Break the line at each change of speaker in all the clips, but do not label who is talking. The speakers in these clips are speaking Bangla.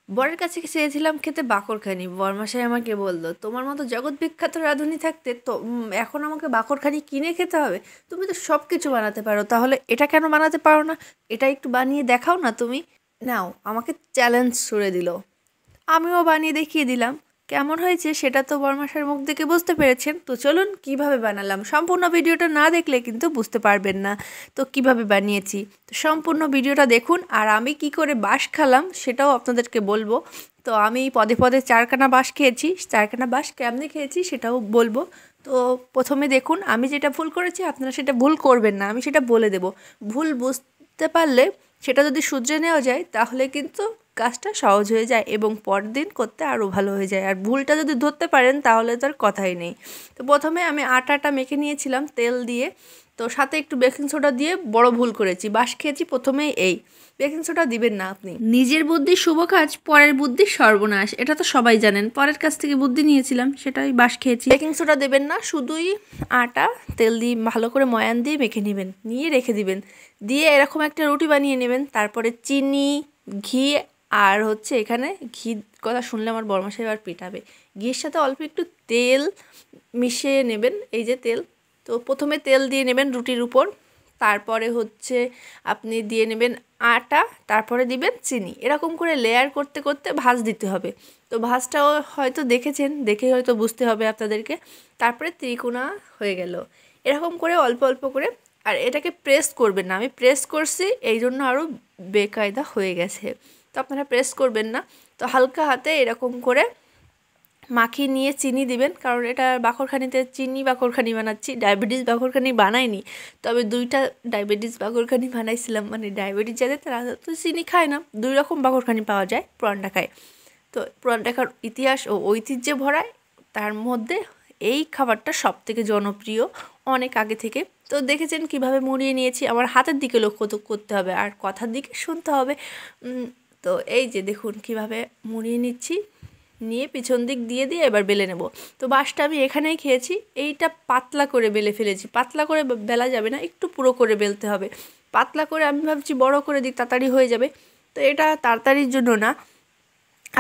বরের কাছে চেয়েছিলাম খেতে বাকরখানি। বরমশাই আমাকে বলল, তোমার মতো জগৎ বিখ্যাত রাঁধুনি থাকতে তো এখন আমাকে বাকরখানি কিনে খেতে হবে? তুমি তো সব কিছু বানাতে পারো, তাহলে এটা কেন বানাতে পারো না? এটা একটু বানিয়ে দেখাও না তুমি। নাও, আমাকে চ্যালেঞ্জ ছুড়ে দিল। আমিও বানিয়ে দেখিয়ে দিলাম। কেমন হয়েছে সেটা তো বরমাসার মুখ দেখে বুঝতে পেরেছেন। তো চলুন কিভাবে বানালাম, সম্পূর্ণ ভিডিওটা না দেখলে কিন্তু বুঝতে পারবেন না তো কিভাবে বানিয়েছি। তো সম্পূর্ণ ভিডিওটা দেখুন, আর আমি কি করে বাঁশ খেলাম সেটাও আপনাদেরকে বলবো। তো আমি পদে পদে চারখানা বাঁশ খেয়েছি, চারখানা বাঁশ কেমনে খেয়েছি সেটাও বলবো। তো প্রথমে দেখুন, আমি যেটা ভুল করেছি আপনারা সেটা ভুল করবেন না, আমি সেটা বলে দেব। ভুল বুঝতে পারলে সেটা যদি শুধরে নেওয়া যায় তাহলে কিন্তু কাজটা সহজ হয়ে যায় এবং পরের দিন করতে আরও ভালো হয়ে যায়। আর ভুলটা যদি ধরতে পারেন তাহলে তো আর কথাই নেই। তো প্রথমে আমি আটাটা মেখে নিয়েছিলাম তেল দিয়ে, তো সাথে একটু বেকিং সোডা দিয়ে বড় ভুল করেছি, বাঁশ খেয়েছি প্রথমেই এই। বেকিং সোডা দিবেন না আপনি। নিজের বুদ্ধি শুভ কাজ, পরের বুদ্ধি সর্বনাশ, এটা তো সবাই জানেন। পরের কাছ থেকে বুদ্ধি নিয়েছিলাম, সেটাই বাঁশ খেয়েছি। বেকিং সোডা দেবেন না, শুধুই আটা তেল দিয়ে ভালো করে ময়ান দিয়ে মেখে নেবেন, নিয়ে রেখে দিবেন। দিয়ে এরকম একটা রুটি বানিয়ে নেবেন। তারপরে চিনি, ঘি, আর হচ্ছে এখানে ঘি কথা শুনলে আমার বরমশাই এবার পেটাবে। ঘিয়ের সাথে অল্প একটু তেল মিশিয়ে নেবেন, এই যে তেল। তো প্রথমে তেল দিয়ে নেবেন রুটির উপর, তারপরে হচ্ছে আপনি দিয়ে নেবেন আটা, তারপরে দিবেন চিনি। এরকম করে লেয়ার করতে করতে ভাঁজ দিতে হবে। তো ভাঁজটাও হয়তো দেখেছেন, দেখে হয়তো বুঝতে হবে আপনাদেরকে। তারপরে ত্রিকোণা হয়ে গেল। এরকম করে অল্প অল্প করে, আর এটাকে প্রেস করবেন না, আমি প্রেস করছি এই জন্য আরও বেকায়দা হয়ে গেছে। তো আপনারা প্রেস করবেন না। তো হালকা হাতে এরকম করে মাখিয়ে নিয়ে চিনি দিবেন, কারণ এটা বাকরখানিতে চিনি বাকরখানি বানাচ্ছি, ডায়াবেটিস বাকরখানি বানাইনি। তবে দুইটা ডায়াবেটিস বাকরখানি বানাইছিলাম, মানে ডায়াবেটিস যাদের তারা তো চিনি খায় না, দুই রকম বাকরখানি পাওয়া যায়, পুরান ঢাকায়। তো পুরান ঢাকার ইতিহাস ও ঐতিহ্যে ভরা, তার মধ্যে এই খাবারটা সবথেকে জনপ্রিয় অনেক আগে থেকে। তো দেখেছেন কিভাবে মুড়িয়ে নিয়েছি, আমার হাতের দিকে লক্ষ্য তো করতে হবে আর কথার দিকে শুনতে হবে। তো এই যে দেখুন কিভাবে মুড়িয়ে নিচ্ছি, নিয়ে পিছন দিক দিয়ে দিয়ে এবার বেলে নেব। তো বাঁশটা আমি এখানেই খেয়েছি, এইটা পাতলা করে বেলে ফেলেছি। পাতলা করে বেলা যাবে না, একটু পুরো করে বেলতে হবে। পাতলা করে আমি ভাবছি বড় করে দিই, তাড়াতাড়ি হয়ে যাবে। তো এটা তাড়াতাড়ির জন্য না,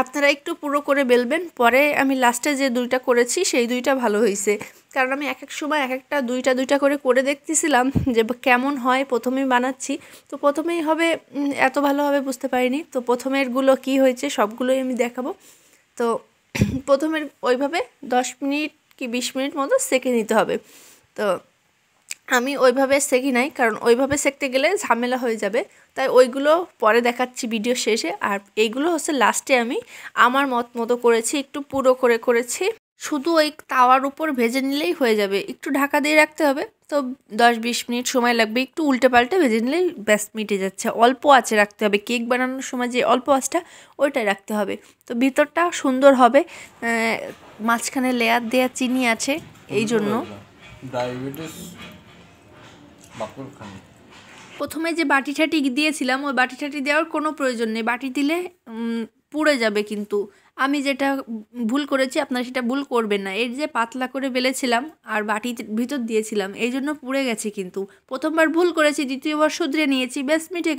আপনারা একটু পুরো করে বেলবেন। পরে আমি লাস্টে যে দুইটা করেছি সেই দুইটা ভালো হয়েছে, কারণ আমি এক এক সময় এক একটা দুইটা দুইটা করে দেখতেছিলাম যে কেমন হয়। প্রথমেই বানাচ্ছি তো প্রথমেই হবে এত ভালোভাবে বুঝতে পারিনি। তো প্রথমেরগুলো কি হয়েছে সবগুলোই আমি দেখাবো। তো প্রথমের ওইভাবে 10 মিনিট কি 20 মিনিট মতো সেঁকে নিতে হবে। তো আমি ওইভাবে সেঁকি নাই, কারণ ওইভাবে সেঁকতে গেলে ঝামেলা হয়ে যাবে, তাই ওইগুলো পরে দেখাচ্ছি ভিডিও শেষে। আর এইগুলো হচ্ছে লাস্টে আমি আমার মতো করেছি, একটু পুরো করে করেছি। শুধু ওই তাওয়ার উপর ভেজে নিলেই হয়ে যাবে, একটু ঢাকা দিয়ে রাখতে হবে। তো 10-20 মিনিট সময় লাগবে, একটু উল্টে পাল্টে ভেজে নিলেই ব্যাস মিটে যাচ্ছে। অল্প আঁচে রাখতে হবে, কেক বানানোর সময় যে অল্প আঁচটা ওইটাই রাখতে হবে। তো ভিতরটা সুন্দর হবে, মাঝখানে লেয়ার দেওয়া চিনি আছে এই জন্য।
ডায়াবেটিস বাকরখানি
প্রথমে যে বাটি ঠাটি দিয়েছিলাম ওই বাটি ঠাটি দেওয়ার কোনো প্রয়োজন নেই, বাটি দিলে পুড়ে যাবে। কিন্তু আমি যেটা ভুল করেছি আপনারা সেটা ভুল করবেন না। এর যে পাতলা করে বেলেছিলাম আর বাটির ভিতর দিয়েছিলাম এই জন্য পুড়ে গেছে। কিন্তু প্রথমবার ভুল করেছি, দ্বিতীয়বার শুধরে নিয়েছি, ব্যাস মিটে গেছে।